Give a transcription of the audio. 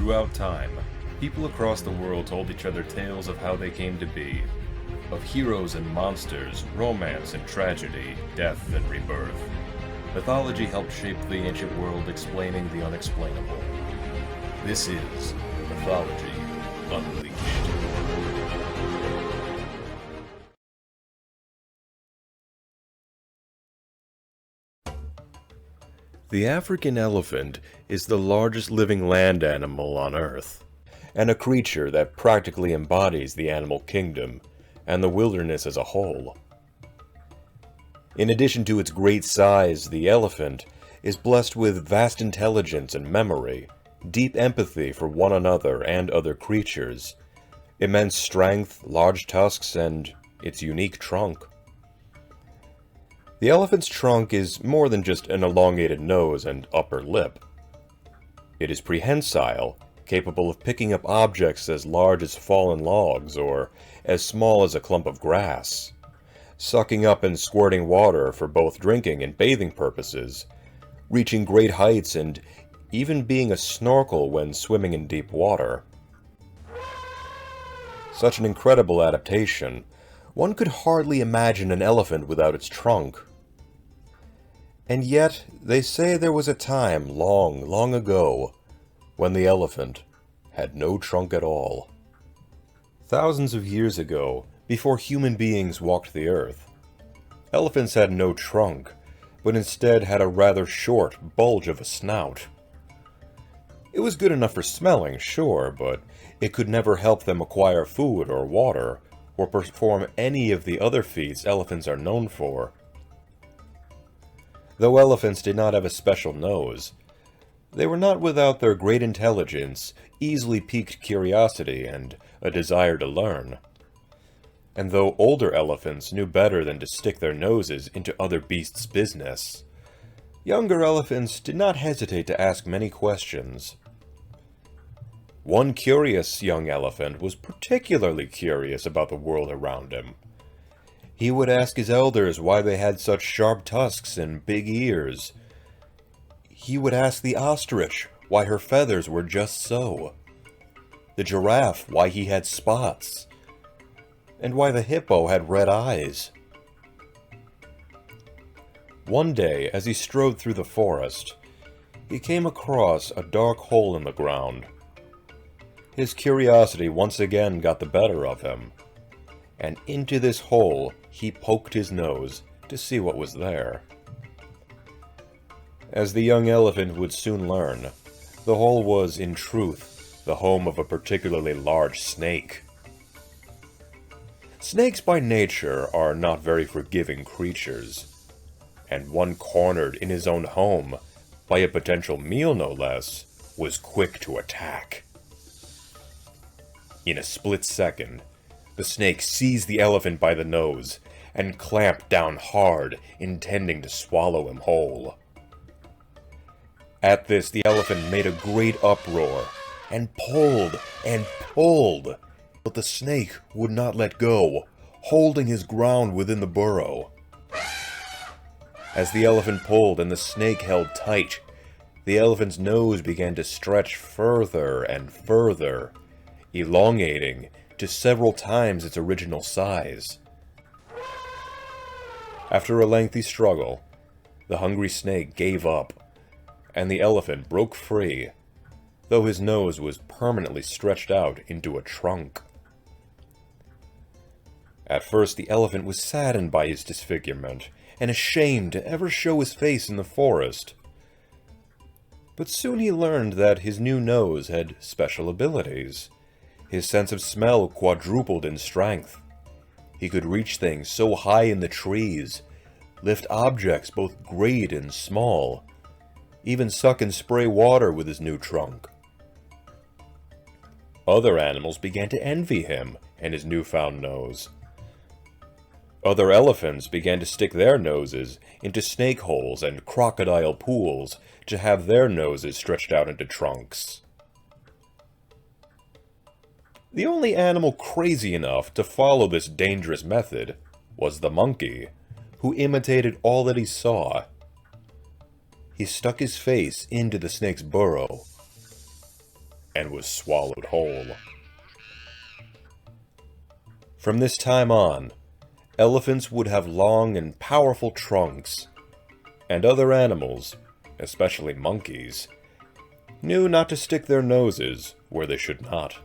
Throughout time, people across the world told each other tales of how they came to be, of heroes and monsters, romance and tragedy, death and rebirth. Mythology helped shape the ancient world, explaining the unexplainable. This is Mythology Unleashed. The African elephant is the largest living land animal on Earth, and a creature that practically embodies the animal kingdom and the wilderness as a whole. In addition to its great size, the elephant is blessed with vast intelligence and memory, deep empathy for one another and other creatures, immense strength, large tusks, and its unique trunk. The elephant's trunk is more than just an elongated nose and upper lip. It is prehensile, capable of picking up objects as large as fallen logs or as small as a clump of grass, sucking up and squirting water for both drinking and bathing purposes, reaching great heights and even being a snorkel when swimming in deep water. Such an incredible adaptation. One could hardly imagine an elephant without its trunk. And yet, they say there was a time long, long ago when the elephant had no trunk at all. Thousands of years ago, before human beings walked the earth, elephants had no trunk, but instead had a rather short bulge of a snout. It was good enough for smelling, sure, but it could never help them acquire food or water, or perform any of the other feats elephants are known for. Though elephants did not have a special nose, they were not without their great intelligence, easily piqued curiosity, and a desire to learn. And though older elephants knew better than to stick their noses into other beasts' business, younger elephants did not hesitate to ask many questions. One curious young elephant was particularly curious about the world around him. He would ask his elders why they had such sharp tusks and big ears. He would ask the ostrich why her feathers were just so, the giraffe why he had spots, and why the hippo had red eyes. One day, as he strode through the forest, he came across a dark hole in the ground. His curiosity once again got the better of him, and into this hole he poked his nose to see what was there. As the young elephant would soon learn, the hole was, in truth, the home of a particularly large snake. Snakes by nature are not very forgiving creatures, and one cornered in his own home, by a potential meal no less, was quick to attack. In a split second, the snake seized the elephant by the nose and clamped down hard, intending to swallow him whole. At this, the elephant made a great uproar, and pulled, but the snake would not let go, holding his ground within the burrow. As the elephant pulled and the snake held tight, the elephant's nose began to stretch further and further, elongating to several times its original size. After a lengthy struggle, the hungry snake gave up, and the elephant broke free, though his nose was permanently stretched out into a trunk. At first the elephant was saddened by his disfigurement, and ashamed to ever show his face in the forest. But soon he learned that his new nose had special abilities. His sense of smell quadrupled in strength. He could reach things so high in the trees, lift objects both great and small, even suck and spray water with his new trunk. Other animals began to envy him and his newfound nose. Other elephants began to stick their noses into snake holes and crocodile pools to have their noses stretched out into trunks. The only animal crazy enough to follow this dangerous method was the monkey, who imitated all that he saw. He stuck his face into the snake's burrow and was swallowed whole. From this time on, elephants would have long and powerful trunks, and other animals, especially monkeys, knew not to stick their noses where they should not.